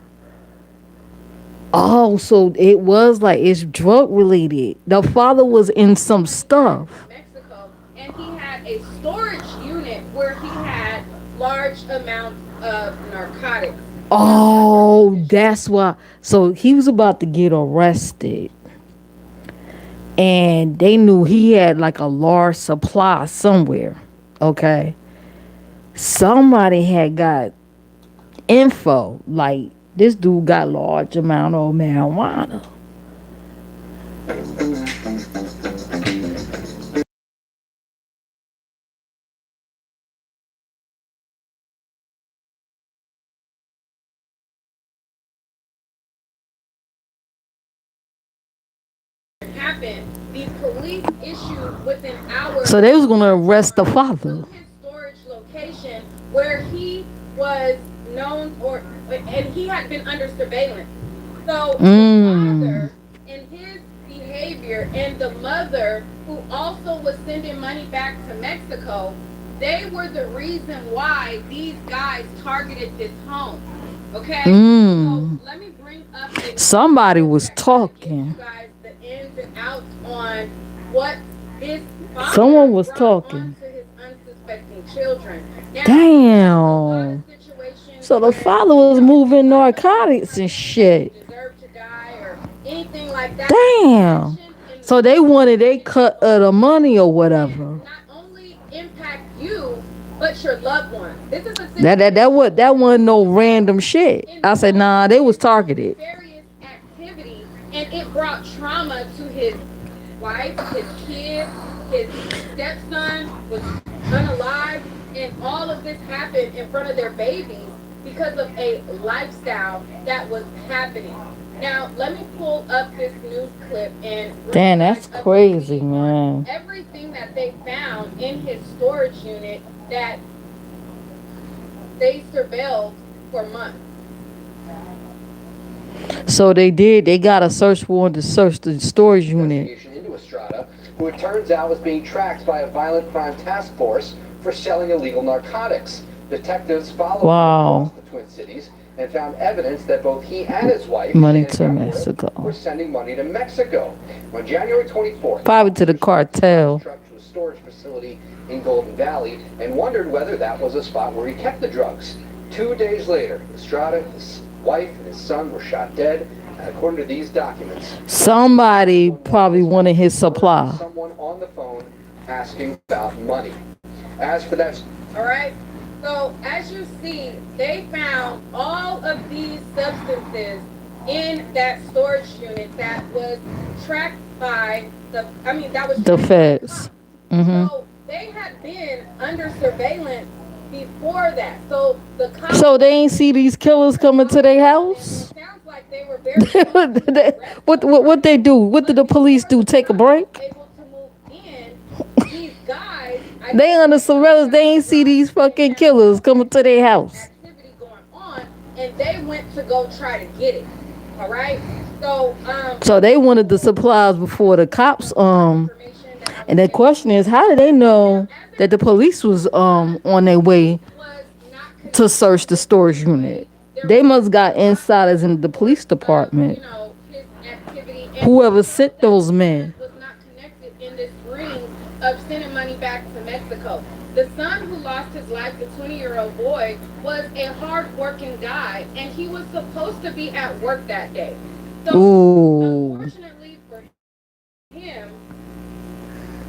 Oh, so it was like it's drug related. The father was in some stuff. Mexico, and he had a storage unit where he had large amounts of narcotics. Oh, that's why. So he was about to get arrested. And they knew he had like a large supply somewhere. Okay. Somebody had got info. Like, this dude got large amount of marijuana. Happened. The police issued within hours. So they was gonna arrest the father. To his storage location where he was known, and he had been under surveillance. So the father and his behavior, and the mother who also was sending money back to Mexico, they were the reason why these guys targeted this home. Okay. So let me bring up. Somebody was talking. You guys the ins and outs on what this father Someone was brought talking. onto his unsuspecting children. Now, Damn. So the father was moving narcotics and shit. Deserve to die or anything like that. Damn. So they wanted a cut of the money or whatever. Not only impact you, but your loved ones. This is a That wasn't no random shit. I said, nah, they was targeted. various activity, and it brought trauma to his wife, his kids, his stepson was unalive, and all of this happened in front of their babies because of a lifestyle that was happening. Now, let me pull up this news clip and bring you Damn, guys that's up to crazy, speed on man. everything that they found in his storage unit that they surveilled for months. So they did. They got a search warrant to search the storage unit. Investigation into Estrada, who it turns out was being tracked by a violent crime task force for selling illegal narcotics. Detectives followed him Wow. across the Twin Cities and found evidence that both he and his wife, Money Shannon to Duckworth, Mexico. were sending money to Mexico. On January 24th, Probably to the cartel. truck to a storage facility in Golden Valley and wondered whether that was a spot where he kept the drugs. 2 days later, Estrada, his wife, and his son were shot dead. According to these documents, Somebody probably wanted his supply. someone on the phone asking about money. As for that, All right. So as you see, they found all of these substances in that storage unit that was tracked by that was The tracked by feds. cops. Hmm. So they had been under surveillance before that. So the cops. So they ain't see these killers coming to their house. It sounds like they were very close to the arrest. What they do? What did the police do? Take a break? Able to move in. These guys. They under surveillance. They ain't see these fucking killers coming to their house. Activity going on, and they went to go try to get it. All right. So they wanted the supplies before the cops. Information that I And the question is, how did they know that the police was on their way was not to search the storage unit? They must got insiders in the police department. His activity and Whoever sent those men. was not connected in this ring of sending money back to Mexico. The son who lost his life, the 20-year-old boy, was a hard-working guy, and he was supposed to be at work that day. So, Ooh. unfortunately for him,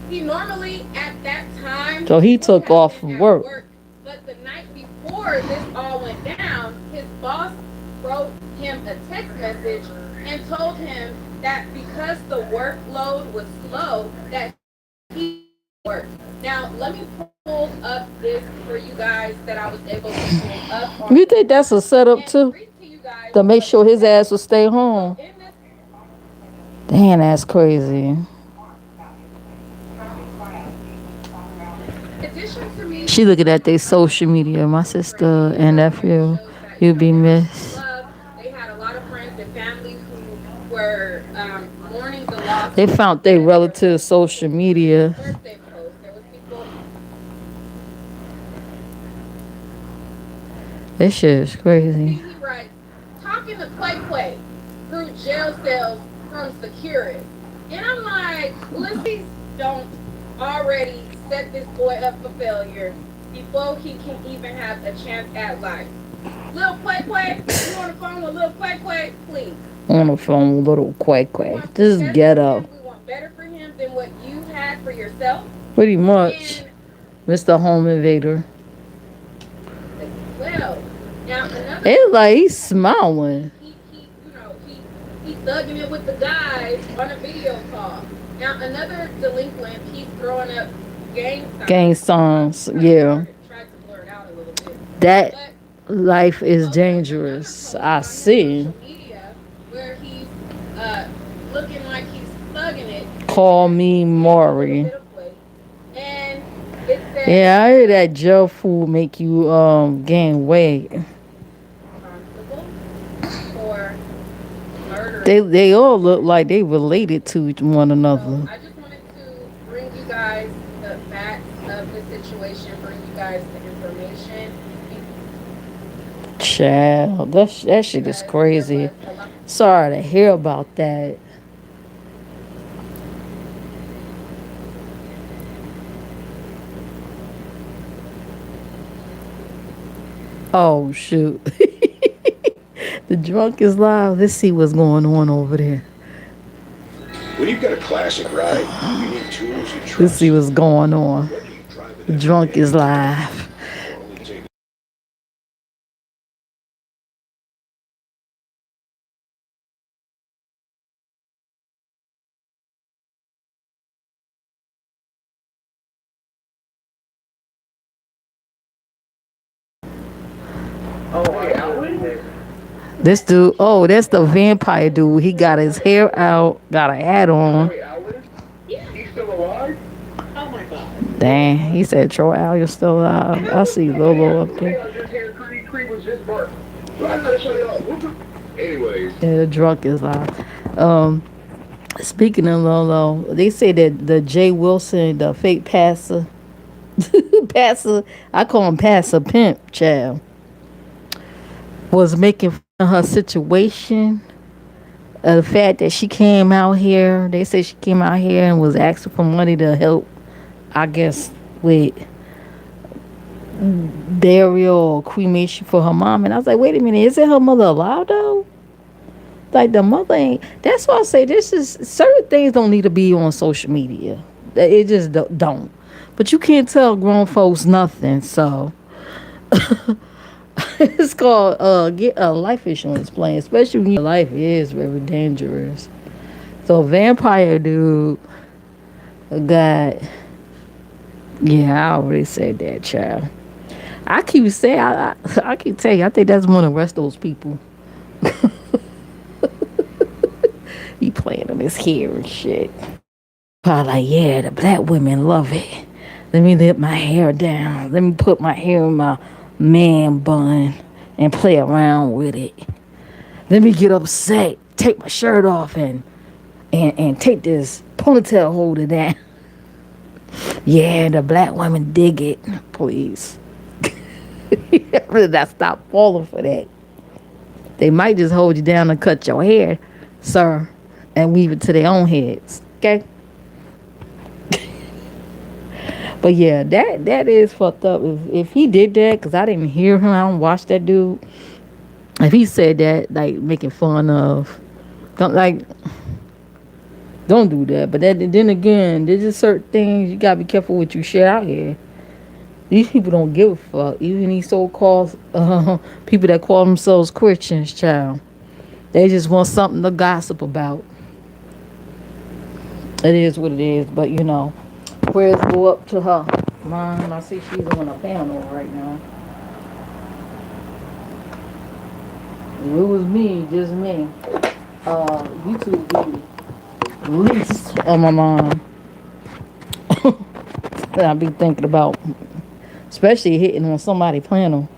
he normally at that time. So he would took have off been from at work. But the night before this all went down, his boss wrote him a text message and told him that because the workload was slow, that he worked. Now, let me pull up this for you guys that I was able to pull up on. You think that's a setup too? To make sure his ass will stay home. Damn, that's crazy. She looking at their social media. My sister and nephew, you be missed. They had a lot of friends and family who were mourning the loss. They found their relatives' social media. Birthday post. There was people. This shit is crazy. He writes, talking to Quay Quay through jail cells from Securus. And I'm like, let's don't already set this boy up for failure before he can even have a chance at life. Little Quay Quay, you on the phone with Little Quay Quay, please. On the phone with little Quack Quack. This is ghetto. We want better for him than what you had for yourself. Pretty much. Mr. Home Invader. Well, now another. It's like he's smiling. He's thugging it with the guys on a video call. Now another delinquent, he's throwing up gang songs. Yeah. Tried to blur it out a little bit. That But life is dangerous. I see. social media where he's looking like he's thugging it. Call me Maury. And it says Yeah, I heard that jail food make you gain weight. responsible for murder. They all look like they related to one another. I just wanted to bring you guys the facts of the situation, bring you guys the information. Child, that shit is crazy. Sorry to hear about that. Oh shoot. The drunk is live. Let's see what's going on over there. When you've got a classic ride, you need tools you trust. Let's see what's going on. Whether you drive it The every drunk day is live. This dude, oh, that's the vampire dude. He got his hair out, got a hat on. Dang, he said Troy Al, you're still alive. I see Lolo up there. Yeah, the drunk is live. Speaking of Lolo, they say that the Jay Wilson, the fake passer, passer, I call him passer pimp, child, was making fun of her situation. The fact that she came out here, they say she came out here and was asking for money to help, I guess, with burial or cremation for her mom. And I was like, wait a minute, isn't her mother alive though? Like the mother ain't. That's why I say this is certain things don't need to be on social media. It just don't. But you can't tell grown folks nothing. So it's called get a life insurance plan, especially when your life is very dangerous. So vampire dude got, yeah, I already said that, child. I keep saying I keep telling you I think that's one of the rest of those people. He playing on his hair and shit. Probably like, yeah, the black women love it. Let me let my hair down. Let me put my hair in my man bun and play around with it. Let me get upset, take my shirt off and take this ponytail holder down. Yeah, the black women dig it. Please. Really not stop falling for that. They might just hold you down and cut your hair, sir, and weave it to their own heads. Okay? But yeah, that is fucked up. If he did that, because I didn't hear him, I don't watch that dude. If he said that, like making fun of, like, don't do that. But then again, there's just certain things you gotta be careful what you share out here. These people don't give a fuck. Even these so-called people that call themselves Christians, child. They just want something to gossip about. It is what it is. But you know, prayers go up to her. Mom, I see she's on a panel right now. If it was me, just me. YouTube would be least of my mom. That I be thinking about, especially hitting on somebody panel.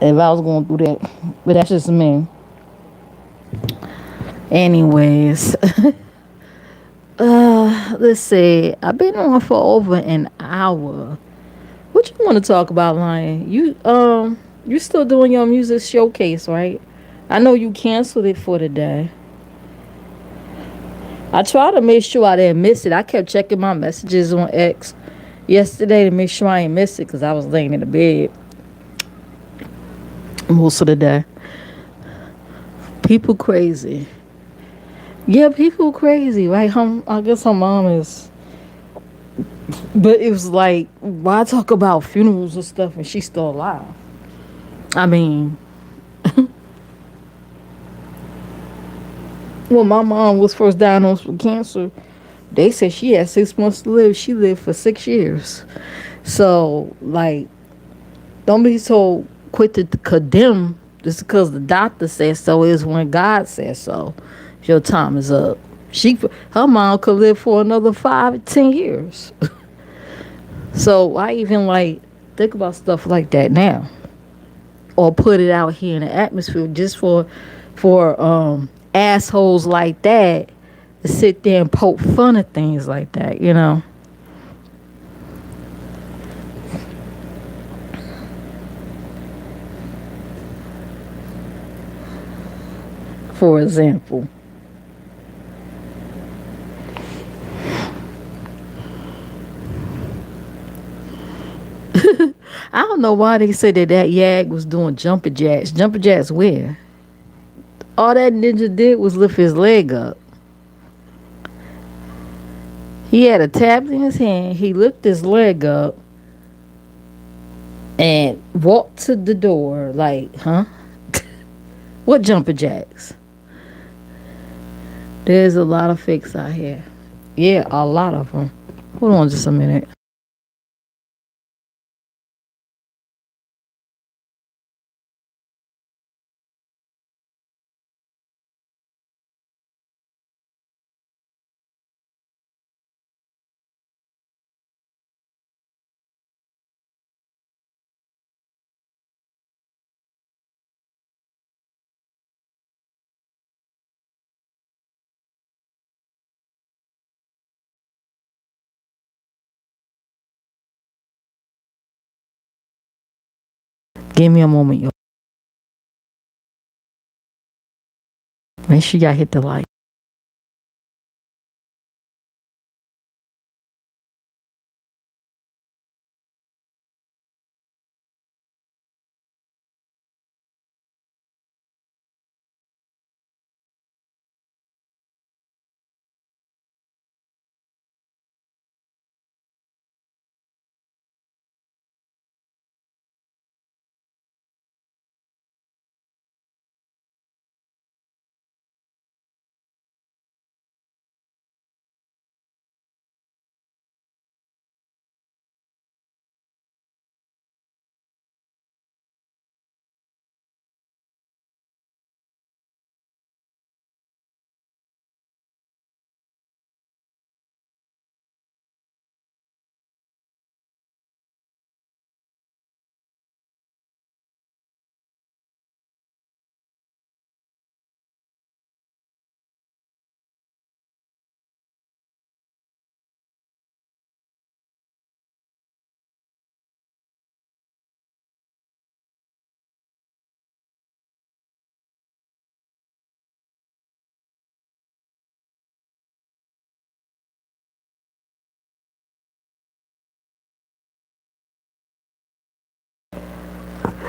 If I was going through that, but that's just me. Anyways, let's see. I've been on for over an hour. What you want to talk about, Lion? You still doing your music showcase, right? I know you canceled it for today. I tried to make sure I didn't miss it. I kept checking my messages on X yesterday to make sure I ain't miss it because I was laying in the bed most of the day. People crazy. Yeah, people crazy, right? I guess her mom is. But it was like, why talk about funerals and stuff and she's still alive? I mean, when my mom was first diagnosed with cancer, they said she had 6 months to live. She lived for 6 years. So, like, don't be so quick to condemn just because the doctor said so. Is when God says so. Your time is up. Her mom could live for another 5 to 10 years. So I even like think about stuff like that now, or put it out here in the atmosphere just for assholes like that to sit there and poke fun at things like that, you know. For example. I don't know why they said that Yag was doing jumping jacks. Jumping jacks where? All that ninja did was lift his leg up. He had a tablet in his hand. He lifted his leg up and walked to the door like, huh? What jumping jacks? There's a lot of fakes out here. Yeah, a lot of them. Hold on just a minute. Give me a moment, yo. Make sure y'all hit the like.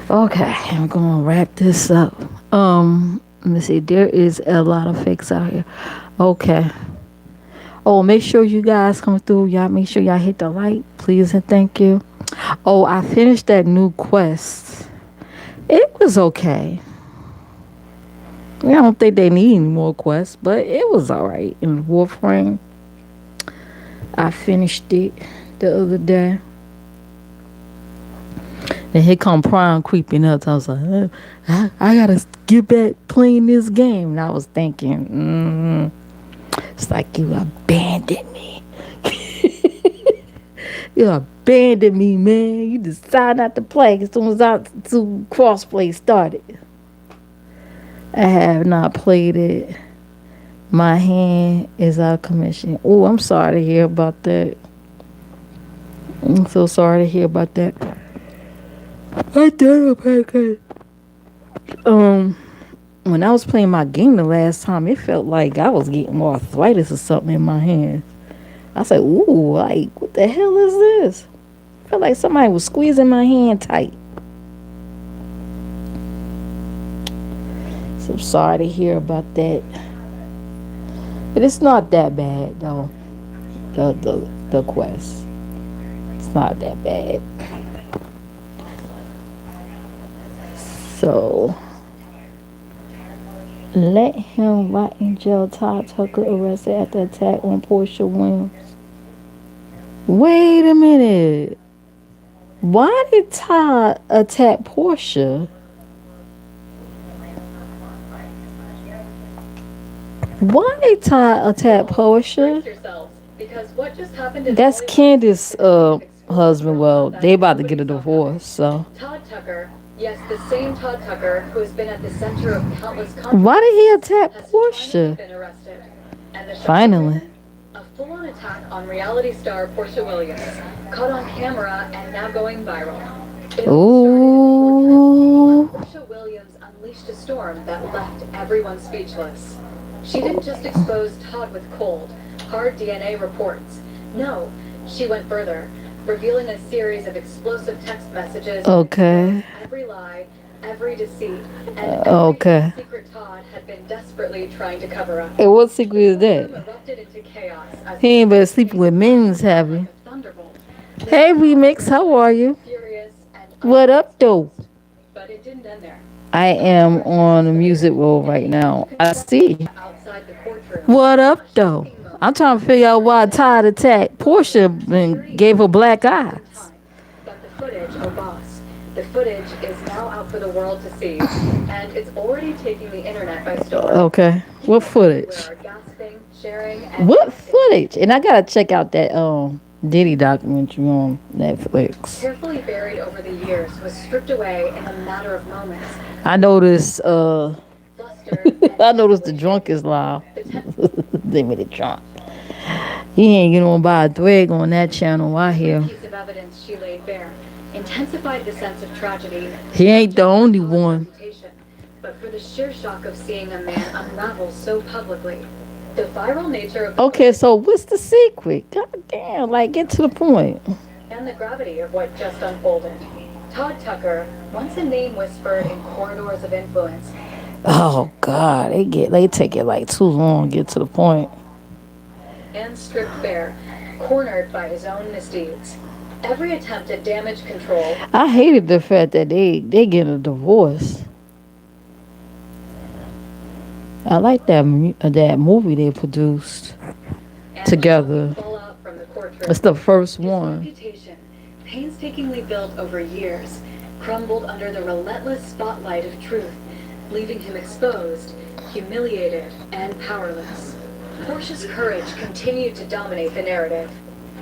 Okay, I'm gonna wrap this up. Let me see. There is a lot of fakes out here. Okay. Oh, make sure you guys come through. Y'all make sure y'all hit the like, please and thank you. Oh, I finished that new quest. It was okay. I don't think they need any more quests, but it was alright. In Warframe, I finished it the other day. Then here come Prime creeping up. So I was like, I gotta get back playing this game. And I was thinking, it's like you abandoned me. You abandoned me, man. You decided not to play as soon as crossplay started. I have not played it. My hand is out of commission. Oh, I'm sorry to hear about that. I'm so sorry to hear about that. I did okay. When I was playing my game the last time, it felt like I was getting arthritis or something in my hand. I said, "Ooh, like what the hell is this?" I felt like somebody was squeezing my hand tight. So I'm sorry to hear about that. But it's not that bad though. The quest. It's not that bad. So let him rot in jail. Todd Tucker arrested after attack on Portia Williams. Wait a minute. Why did Todd attack Portia? Why did Todd attack Portia? That's Candace's husband. Well, they about to get a divorce, so. Todd Tucker, yes, the same Todd Tucker who has been at the center of countless Why did he attack Portia? been arrested. And the Finally. A full-on attack on reality star Portia Williams, caught on camera and now going viral. Ooh. Portia Williams unleashed a storm that left everyone speechless. She didn't just expose Todd with cold, hard DNA reports. No, she went further, revealing a series of explosive text messages. Okay. Every lie, every deceit, and every secret Todd had been desperately trying to cover up. Hey, what secret is that? Erupted into chaos as He ain't been sleeping with men's, have he? thunderbolt. Hey, Remix, how are you? Furious and What up, though? but it didn't end there. I am on a music roll right now. I see. Outside the courtroom. What up, though? I'm trying to figure out why Todd attacked Portia and gave her black eyes. But the footage, oh boss, the footage is now out for the world to see, and it's already taking the internet by storm. Okay. What footage? We are gasping, sharing, and What footage? And I gotta check out that Diddy documentary on Netflix. carefully buried over the years was stripped away in a matter of moments. I noticed Flustered, I noticed the drunk is loud. They made it drunk. He ain't getting on by a thread on that channel, I hear. piece of evidence she laid bare. intensified the sense of tragedy. He ain't the Not just for only Todd's one. reputation, but for the sheer shock of seeing a man unravel so publicly. The viral nature of the Okay, so what's the secret? God damn, like get to the point. and the gravity of what just unfolded. Todd Tucker, once a name whispered in corridors of influence, Oh God, they take it like too long to get to the point. and stripped bare, cornered by his own misdeeds. Every attempt at damage control I hated the fact that they getting a divorce. I like that movie they produced and together. fallout from the courtroom. It's the first His one. reputation, painstakingly built over years, crumbled under the relentless spotlight of truth, leaving him exposed, humiliated, and powerless. Portia's courage continued to dominate the narrative.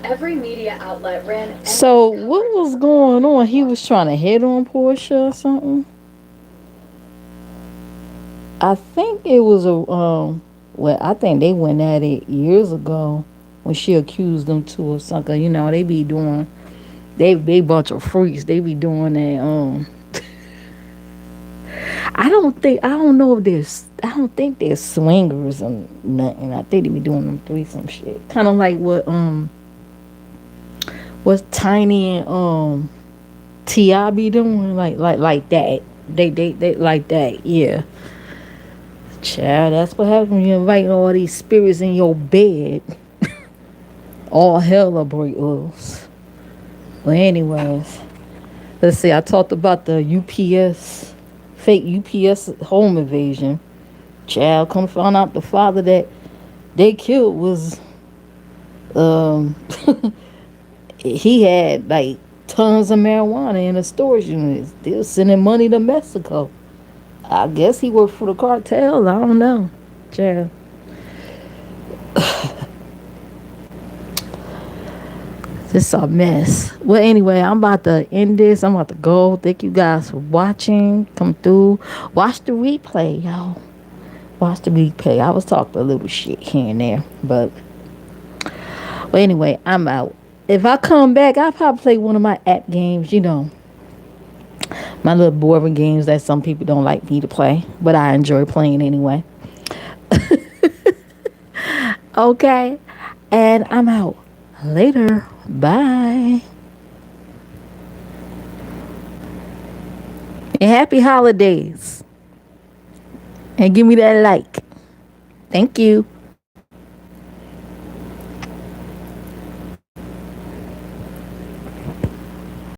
Every media outlet ran endless So what coverage was of going her. on? He was trying to hit on Portia or something. I think it was well, I think they went at it years ago when she accused them too of something. You know, they be doing they bunch of freaks. They be doing that. I don't know if there's I don't think they're swingers and nothing. I think they be doing them threesome shit. Kind of like what Tiny and Ti be doing, like that. They like that. Yeah. Child, that's what happens when you invite all these spirits in your bed. All hell will break loose. But anyways, let's see. I talked about the fake UPS home invasion. Child, come find out the father that they killed was um he had like tons of marijuana in a storage unit. They were sending money to Mexico. I guess he worked for the cartel. I don't know. Child. This a mess. Well, anyway, I'm about to end this. I'm about to go. Thank you guys for watching. Come through. Watch the replay, y'all. Watch the replay. I was talking a little shit here and there. But anyway, I'm out. If I come back, I'll probably play one of my app games, you know. My little boring games that some people don't like me to play. But I enjoy playing anyway. Okay. And I'm out. Later. Bye. And happy holidays. And give me that like. Thank you.